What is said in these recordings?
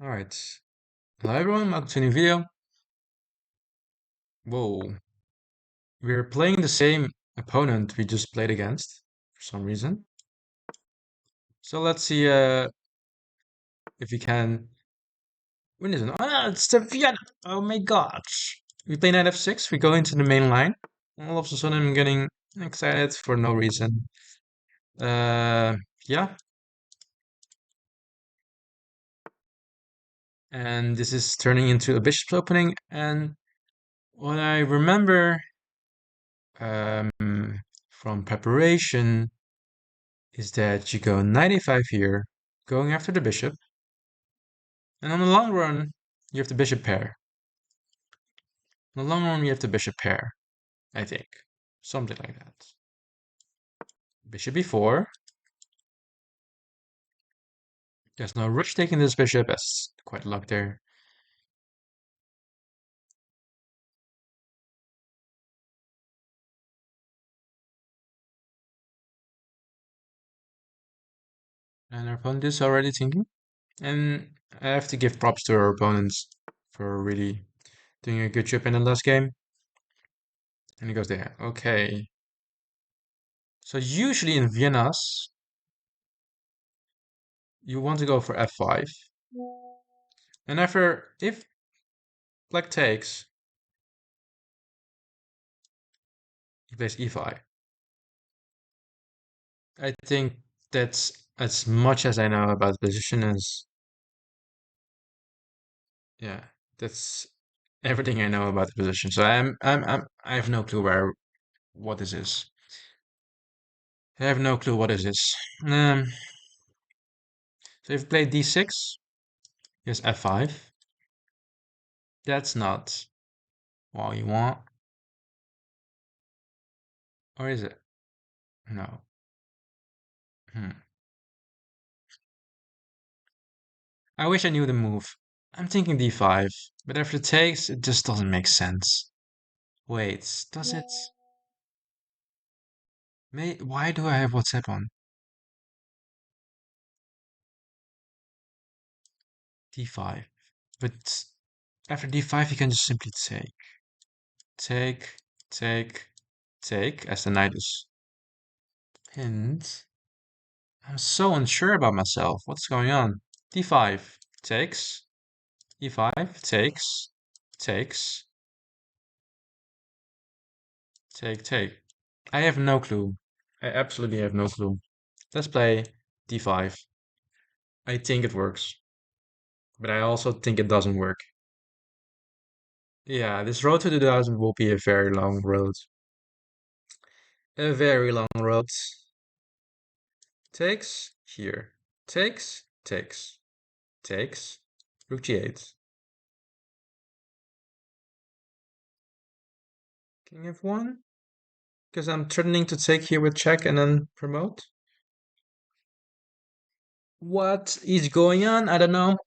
Alright. Hello everyone, welcome to a new video. Whoa. We're playing the same opponent we just played against for some reason. So let's see if we can win this one. Ah, it's the Vienna! Oh my gosh. We play knight f6, we go into the main line. All of a sudden I'm getting excited for no reason. Yeah. And this is turning into a bishop's opening, and what I remember from preparation is that you go knight a5 here, going after the bishop, and on the long run, you have the bishop pair. In the long run, you have the bishop pair, I think. Something like that. Bishop e4. There's no rush taking this bishop, that's quite luck there. And our opponent is already thinking. And I have to give props to our opponents for really doing a good job in the last game. And he goes there. Okay. So usually in Vienna's, you want to go for f5. And if black takes, he plays e5. I think that's as much as I know about the position as, yeah, that's everything I know about the position. So I have no clue what this is. I have no clue what this is. So if you play d6, here's f5. That's not what you want. Or is it? No. Hmm. I wish I knew the move. I'm thinking d5, but after it takes, it just doesn't make sense. Wait, does it? Why do I have WhatsApp on? d5. But after d5, you can just simply take, take, take, as the knight is pinned. I'm so unsure about myself. What's going on? d5 takes, e5 takes, takes, take. I have no clue. I absolutely have no clue. Let's play d5. I think it works, but I also think it doesn't work. Yeah, this road to 2000 will be a very long road. A very long road. Takes here. Takes. Rook g8. King f1. Because I'm threatening to take here with check and then promote. What is going on? I don't know.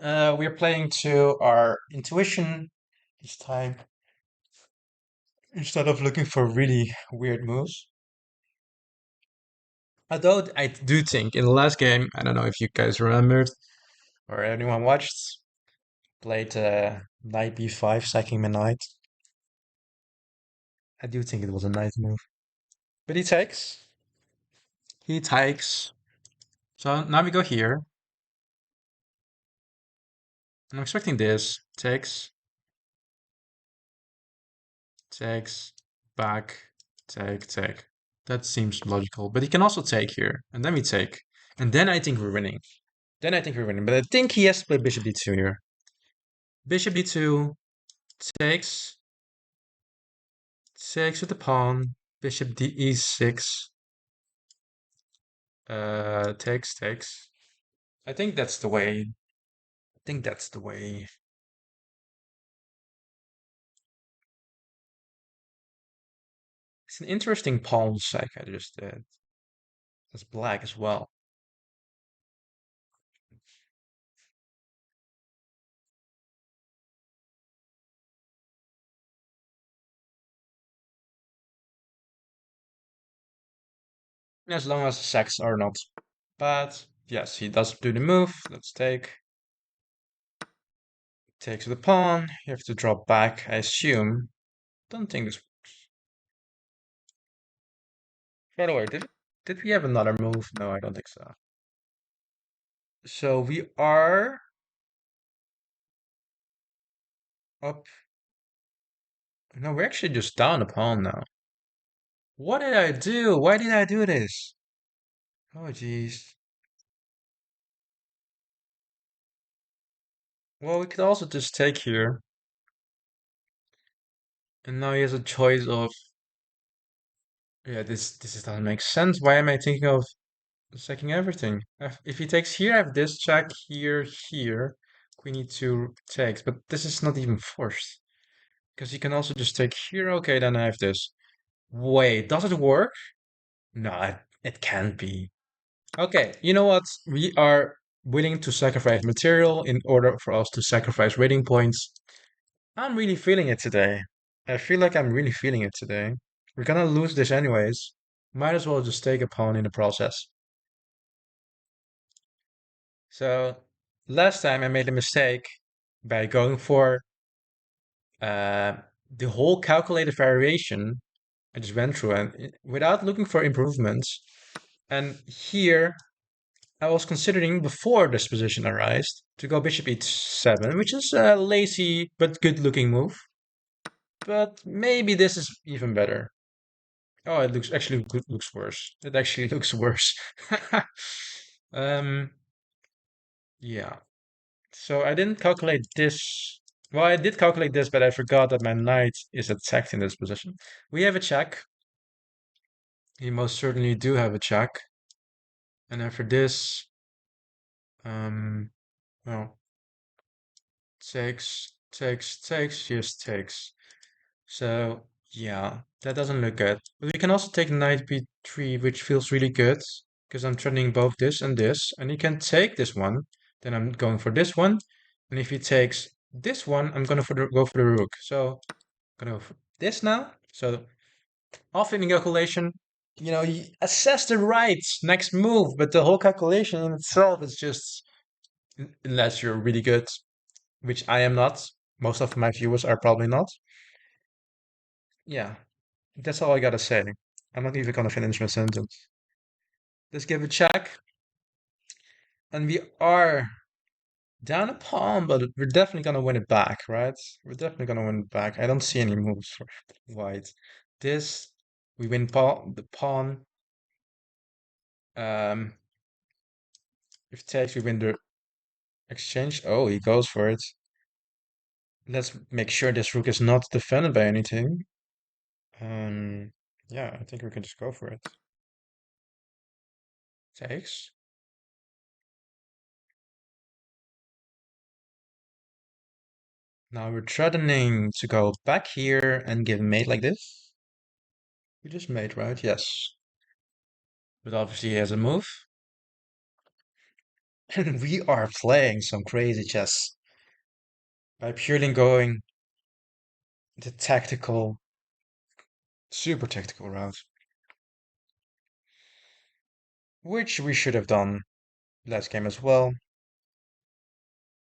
We're playing to our intuition this time instead of looking for really weird moves. Although I do think in the last game, I don't know if you guys remembered or anyone watched, played knight b5, sacking my knight. I do think it was a nice move. But he takes. He takes. So now we go here. And I'm expecting this. Takes, back, take. That seems logical. But he can also take here. And then we take. And then I think we're winning. But I think he has to play bishop d2 here. Bishop d2 takes. Takes with the pawn. Bishop d e6. Takes. I think that's the way. I think that's the way. It's an interesting pawn sack I just did. That's black as well. As long as the sacks are not bad. Yes, he does do the move. Let's take. Takes the pawn. You have to drop back, I assume. Don't think this. By the way, did we have another move? No, I don't think so. So we are up. No, we're actually just down a pawn now. What did I do? Why did I do this? Oh, jeez. Well, we could also just take here. And now he has a choice of, yeah, this doesn't make sense. Why am I thinking of sacking everything? If he takes here, I have this check here, here. Queen e2 takes, but this is not even forced. Because he can also just take here. Okay, then I have this. Wait, does it work? No, it can't be. Okay, you know what? We are willing to sacrifice material in order for us to sacrifice rating points. I'm really feeling it today. I feel like I'm really feeling it today. We're gonna lose this anyways. Might as well just take a pawn in the process. So, last time I made a mistake by going for uh, the whole calculated variation. I just went through and without looking for improvements. And here I was considering before this position arose to go bishop e7, which is a lazy but good looking move. But maybe this is even better. Oh, it looks actually looks worse. It actually looks worse. um, yeah. So I didn't calculate this. Well, I did calculate this, but I forgot that my knight is attacked in this position. We have a check. You most certainly do have a check. And after this, um, well, takes, yes, takes. So yeah, that doesn't look good. But we can also take knight b3, which feels really good because I'm threatening both this, and he can take this one. Then I'm going for this one, and if he takes this one, I'm gonna go for the rook. So I'm gonna go for this now. So often in calculation, you assess the right next move, but the whole calculation in itself is just unless you're really good, which I am not. Most of my viewers are probably not. Yeah, that's all I gotta say. I'm not even gonna finish my sentence. Let's give a check. And we are down a pawn, but we're definitely gonna win it back, right? We're definitely gonna win it back. I don't see any moves for white. This, we win the pawn. Um, if takes, we win the exchange. Oh, he goes for it. Let's make sure this rook is not defended by anything. Yeah, I think we can just go for it. Takes. Now we're threatening to go back here and give mate like this. We just mate, right? Yes. But obviously he has a move. And we are playing some crazy chess by purely going the tactical, super tactical route. Which we should have done last game as well.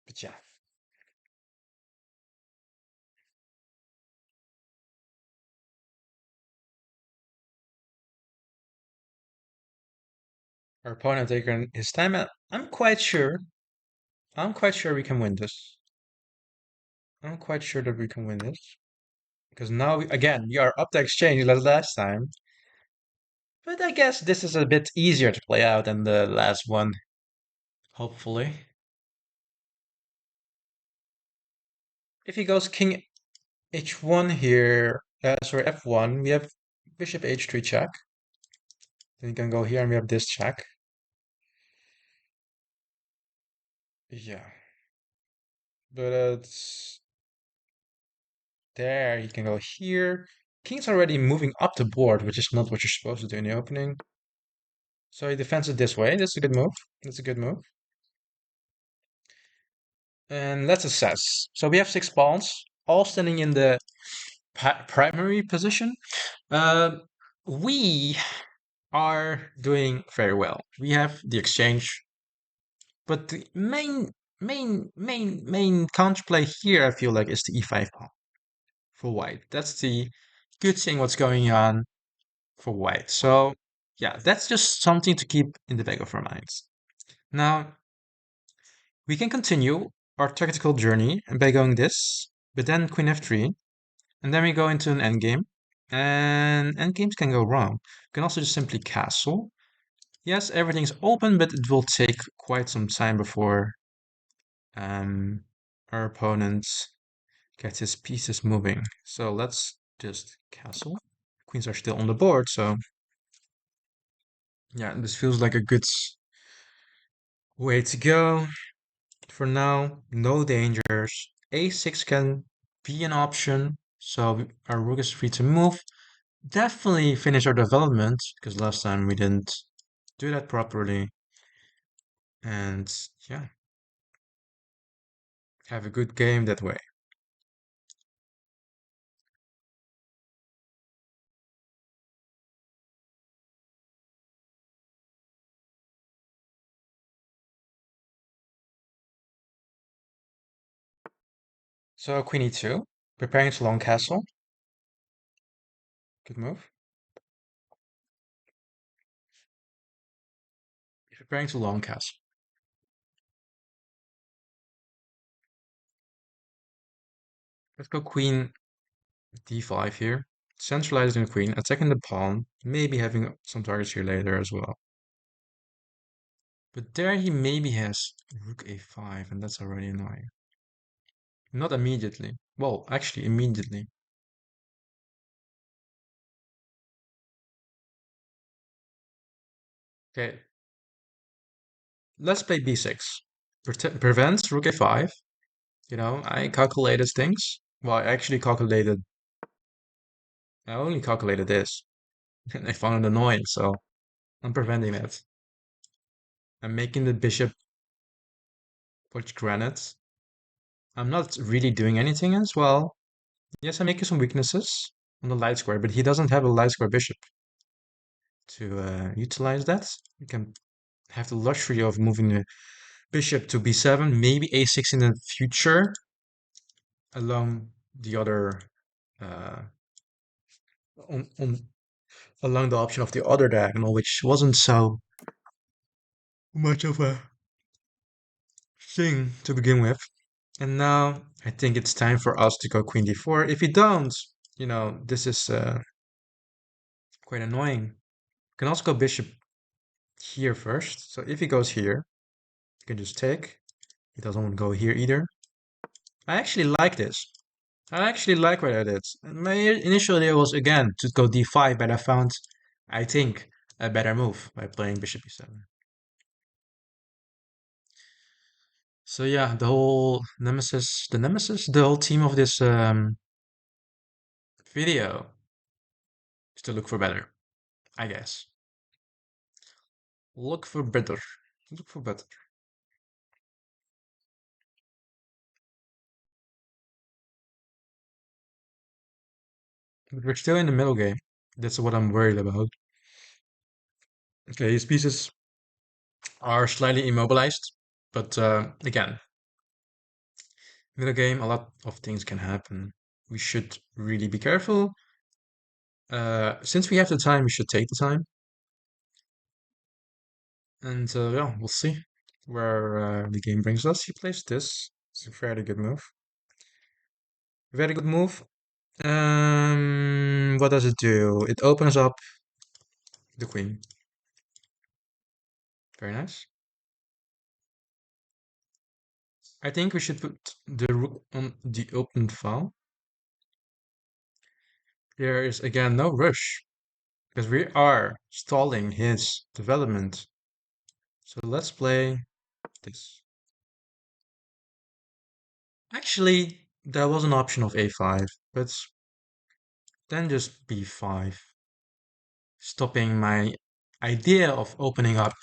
But yeah. Our opponent taking his time and I'm quite sure. I'm quite sure we can win this. I'm quite sure that we can win this. Because now, again, we are up the exchange as last time. But I guess this is a bit easier to play out than the last one. Hopefully. If he goes king h1 here, sorry, f1, we have bishop h3 check. Then you can go here and we have this check. Yeah. But it's there, you can go here. King's already moving up the board, which is not what you're supposed to do in the opening. So he defends it this way. That's a good move. That's a good move. And let's assess. So we have 6 pawns, all standing in the primary position. Uh, we are doing very well. We have the exchange, but the main counterplay here, I feel like, is the e5 pawn for white. That's the good thing what's going on for white. So yeah, that's just something to keep in the back of our minds. Now we can continue our tactical journey by going this, but then queen f3, and then we go into an endgame. And endgames can go wrong. You can also just simply castle. Yes, everything's open, but it will take quite some time before um, our opponent gets his pieces moving. So let's just castle. Queens are still on the board, so yeah, this feels like a good way to go. For now, no dangers. A6 can be an option, so our rook is free to move. Definitely finish our development, because last time we didn't do that properly. And yeah, have a good game that way. So queen e2, preparing to long castle. Good move. Preparing to long castle. Let's go queen d5 here. Centralizing the queen, attacking the pawn, maybe having some targets here later as well. But there he maybe has rook a5, and that's already annoying. Not immediately. Well, actually, immediately. Okay, let's play b6. Prevents rook a5. You know, I calculated things. Well, I actually calculated. I only calculated this, and I found it annoying, so I'm preventing it. I'm making the bishop watch granite. I'm not really doing anything as well. Yes, I'm making some weaknesses on the light square, but he doesn't have a light square bishop to utilize that. You can have the luxury of moving the bishop to b7, maybe a6 in the future along the other uh, on along the option of the other diagonal, which wasn't so much of a thing to begin with. And now I think it's time for us to go queen d4. If you don't, you know, this is quite annoying. You can also go bishop here first. So if he goes here, you can just take. He doesn't want to go here either. I actually like this. I actually like what I did. My initial idea was again to go d5, but I found, I think, a better move by playing bishop e7. So yeah, the whole team of this video is to look for better, I guess. Look for better. Look for better. But we're still in the middle game. That's what I'm worried about. Okay, his pieces are slightly immobilized, but again, middle game, a lot of things can happen. We should really be careful. Since we have the time, we should take the time. And yeah, we'll see where the game brings us. He plays this. It's a fairly good move. Very good move. What does it do? It opens up the queen. Very nice. I think we should put the rook on the open file. There is again no rush because we are stalling his development. So let's play this. Actually, there was an option of a5, but then just b5, stopping my idea of opening up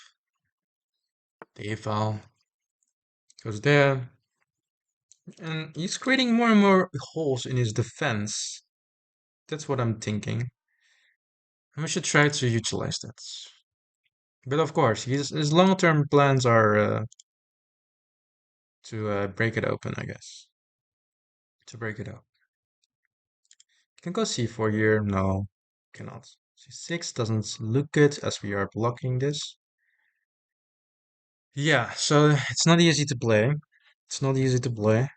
the a file. Goes there, and he's creating more and more holes in his defense. That's what I'm thinking. And we should try to utilize that. But of course, his long-term plans are to break it open, I guess. To break it up. You can go c4 here. No, cannot. c6 doesn't look good as we are blocking this. Yeah, so it's not easy to play. It's not easy to play.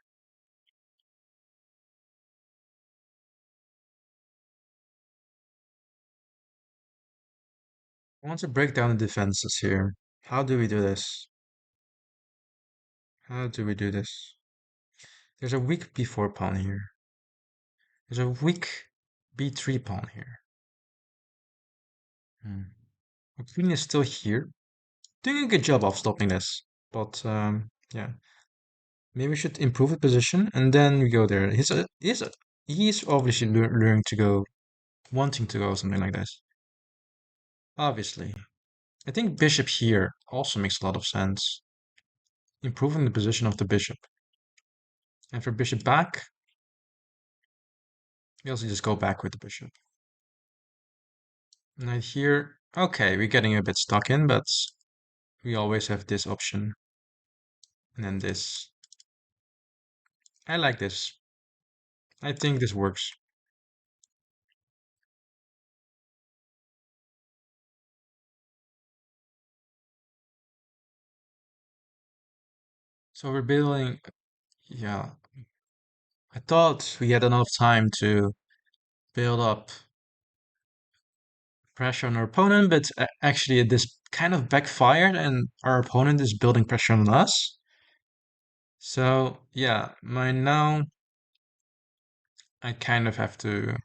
I want to break down the defenses here. How do we do this? How do we do this? There's a weak b4 pawn here. There's a weak b3 pawn here. Our queen is still here. Doing a good job of stopping this. But yeah. Maybe we should improve the position and then we go there. He's obviously learning to go, wanting to go something like this. Obviously. I think bishop here also makes a lot of sense. Improving the position of the bishop. And for bishop back, we also just go back with the bishop. Knight here. Okay, we're getting a bit stuck in, but we always have this option. And then this. I like this. I think this works. So we're building, yeah. I thought we had enough time to build up pressure on our opponent, but actually this kind of backfired and our opponent is building pressure on us. So yeah, now I kind of have to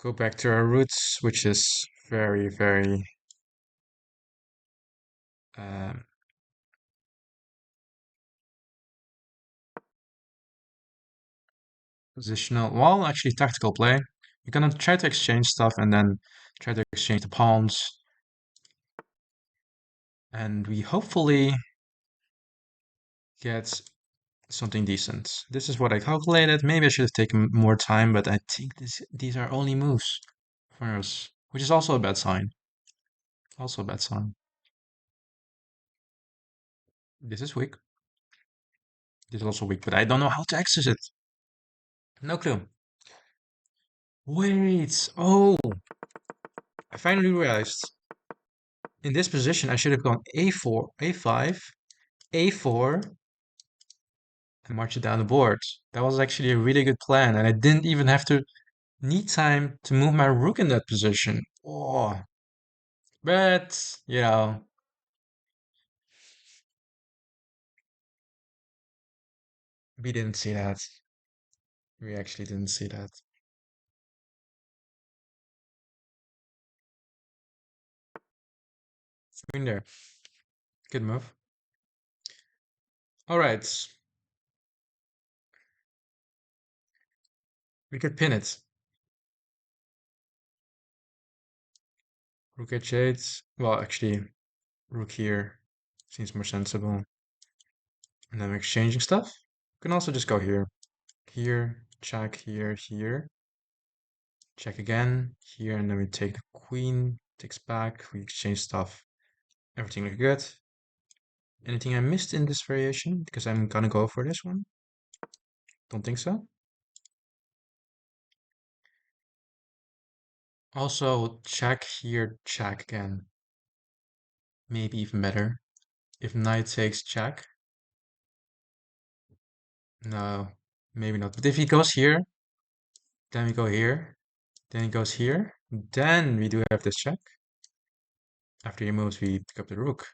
go back to our roots, which is very, very um, positional. Well, actually tactical play. We're gonna try to exchange stuff and then try to exchange the pawns. And we hopefully get something decent. This is what I calculated. Maybe I should have taken more time, but I think these are only moves for us, which is also a bad sign. Also a bad sign. This is weak. This is also weak, but I don't know how to access it. No clue. Wait. Oh, I finally realized in this position I should have gone a4, a5, a4, and march it down the board. That was actually a really good plan, and I didn't even have to need time to move my rook in that position. Oh, but we didn't see that. We actually didn't see that. In there. Good move. All right. We could pin it. Rook h8. Well, actually, rook here seems more sensible. And then we're exchanging stuff. We can also just go here. Here, check, here, here. Check again, here, and then we take the queen, takes back, we exchange stuff. Everything looks good. Anything I missed in this variation? Because I'm gonna go for this one. Don't think so. Also, check here, check again. Maybe even better. If knight takes check. No, maybe not. But if he goes here, then we go here. Then he goes here. Then we do have this check. After he moves, we pick up the rook.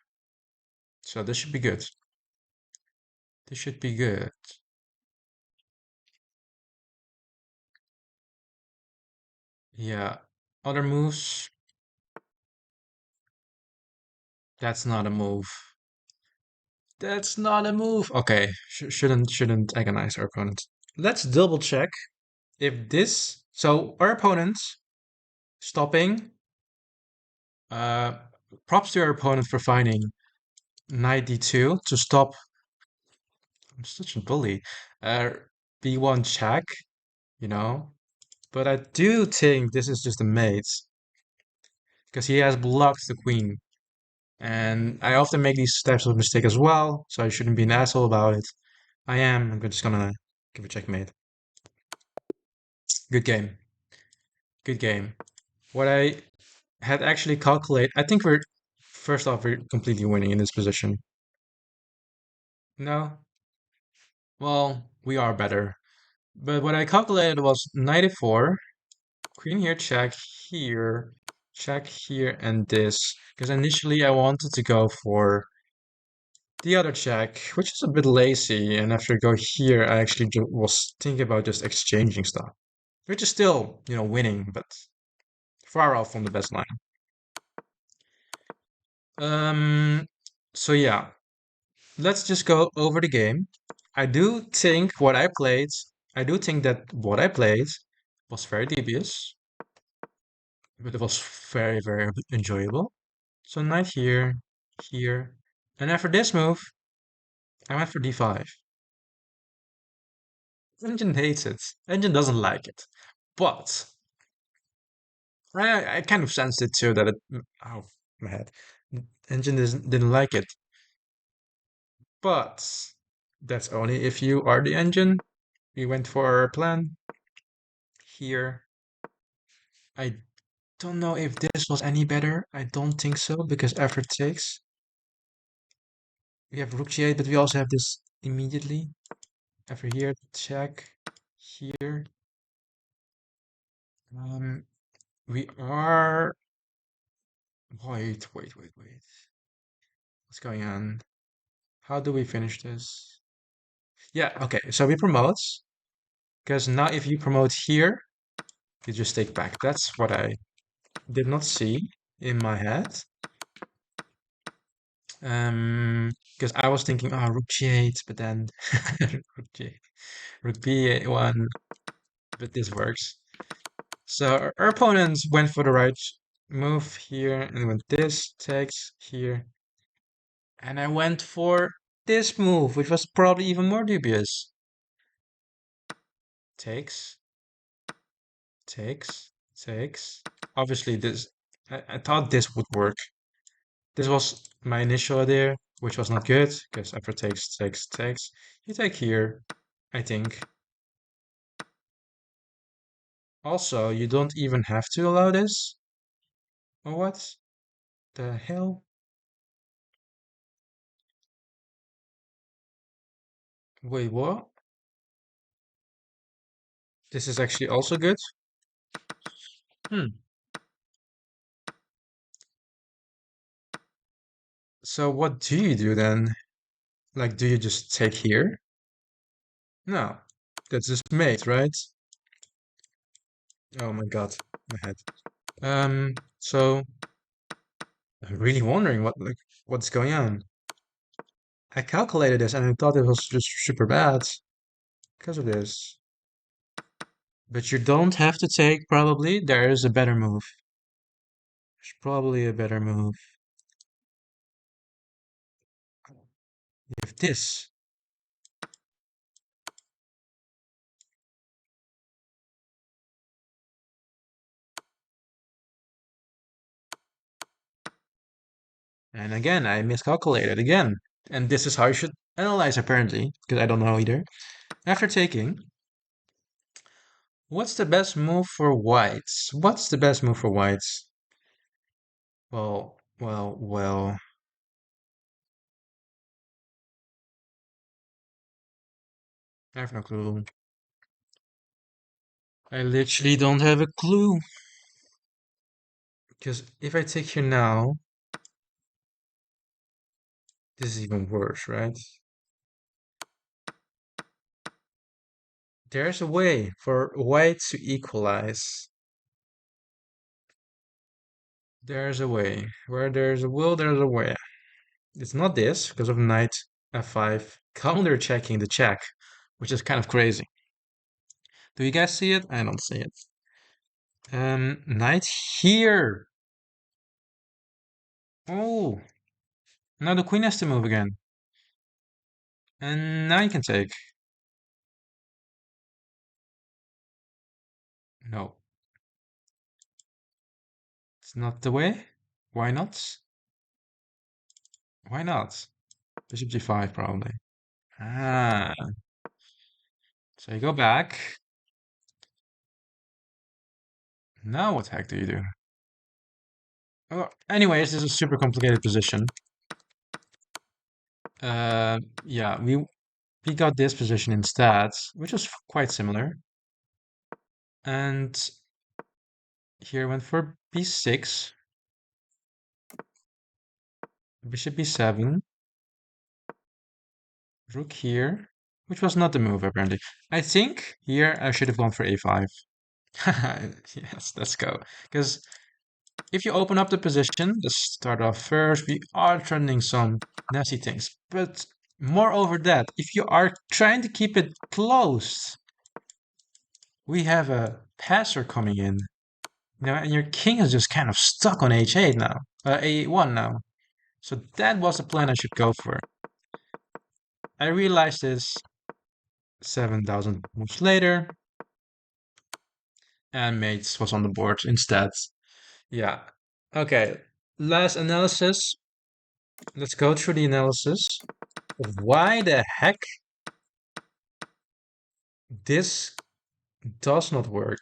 So this should be good. This should be good. Yeah. Other moves. That's not a move. That's not a move. Okay, shouldn't agonize our opponent. Let's double check if this. So our opponent stopping. Uh, Props to our opponent for finding knight d2 to stop. I'm such a bully. Uh, b1 check, you know. But I do think this is just a mate because he has blocked the queen. And I often make these types of mistake as well, so I shouldn't be an asshole about it. I am. I'm just gonna give a checkmate. Good game. Good game. What I had actually calculated, I think first off, we're completely winning in this position. No? Well, we are better. But what I calculated was 94. Queen here, check here, and this. Because initially I wanted to go for the other check, which is a bit lazy. And after I go here, I actually was thinking about just exchanging stuff, which is still, winning, but far off from the best line. Um, so yeah, let's just go over the game. I do think that what I played was very devious, but it was very, very enjoyable. So knight here, here, and after this move, I went for d5. Engine hates it. Engine doesn't like it. But I kind of sensed it too that oh, my head. Engine didn't like it. But that's only if you are the engine. We went for our plan here. I don't know if this was any better. I don't think so because after takes, we have rook g8, but we also have this immediately. After here, check here. Um, we are. Wait. What's going on? How do we finish this? Yeah, okay. So we promote because now if you promote here, you just take back. That's what I did not see in my head. Because I was thinking, oh, rook g8, but then rook g8, rook b1, but this works. So our opponents went for the right move here, and went this, takes here, and I went for this move, which was probably even more dubious. Takes, takes. Obviously, I thought this would work. This was my initial idea, which was not good, because after takes, you take here, I think. Also, you don't even have to allow this. Or what the hell? Wait, what? This is actually also good? Hmm. So what do you do then? Like, do you just take here? No. That's just mate, right? Oh my God, my head. So I'm really wondering what's going on. I calculated this and I thought it was just super bad because of this. But you don't have to take, probably. There is a better move. There's probably a better move. You have this. And again, I miscalculated again. And this is how you should analyze, apparently, because I don't know either. After taking, what's the best move for whites? What's the best move for whites? Well. I have no clue. I literally don't have a clue. Because if I take here now, this is even worse, right? There's a way for white to equalize. There's a way. Where there's a will, there's a way. It's not this, because of knight f5 counter checking the check, which is kind of crazy. Do you guys see it? I don't see it. Knight here. Oh, now the queen has to move again. And now you can take. No, it's not the way. Why not? Why not? Bishop g5, probably. Ah, so you go back. Now what the heck do you do? Oh, anyways, this is a super complicated position. Yeah, we got this position instead, which was quite similar. And here went for b6, bishop b7, rook here, which was not the move apparently. I think here I should have gone for a5. Yes, let's go. Because if you open up the position, let's start off first. We are threatening some nasty things. But moreover that, if you are trying to keep it closed, we have a passer coming in. And your king is just kind of stuck on h8 now. A1 now. So that was the plan I should go for. I realized this 7,000 moves later, and mates was on the board instead. Yeah. Okay. Last analysis. Let's go through the analysis of why the heck this does not work.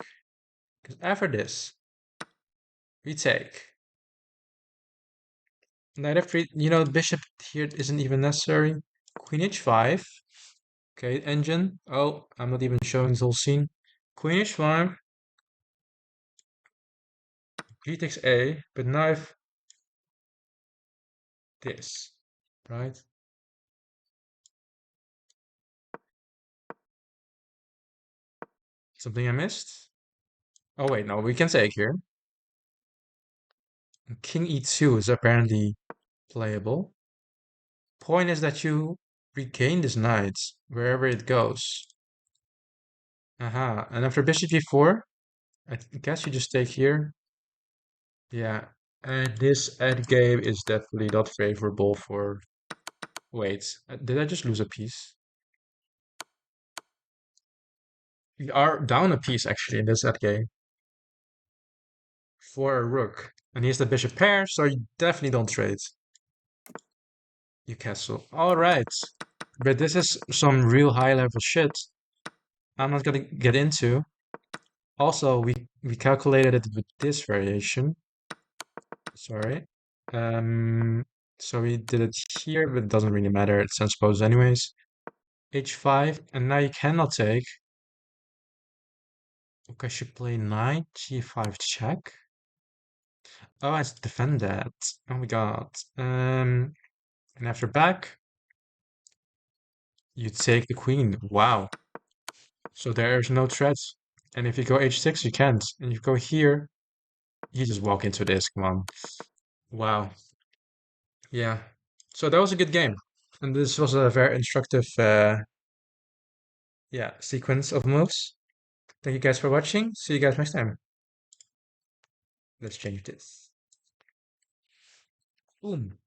Because after this, we take knight f3. Bishop here isn't even necessary. Queen h5. Okay, engine. Oh, I'm not even showing this whole scene. Queen h5. G takes a, but now if this, right? Something I missed? Oh wait, no, we can take here. King e2 is apparently playable. Point is that you regain this knight wherever it goes. Aha, and after bishop g4, I guess you just take here. Yeah, and this endgame is definitely not favorable for... Wait, did I just lose a piece? We are down a piece actually in this endgame for a rook. And here's the bishop pair, so you definitely don't trade. You castle. Alright. But this is some real high level shit I'm not gonna get into. Also, we calculated it with this variation. Sorry. So we did it here, but it doesn't really matter. It's transposed anyways. h5, and now you cannot take. Okay, I should play knight g5 check. Oh, I defend that. Oh my god. And after back, you take the queen. Wow. So there's no threat. And if you go h6, you can't. And you go here, you just walk into this. Come on. Wow. Yeah. So that was a good game. And this was a very instructive yeah, sequence of moves. Thank you guys for watching. See you guys next time. Let's change this. Boom.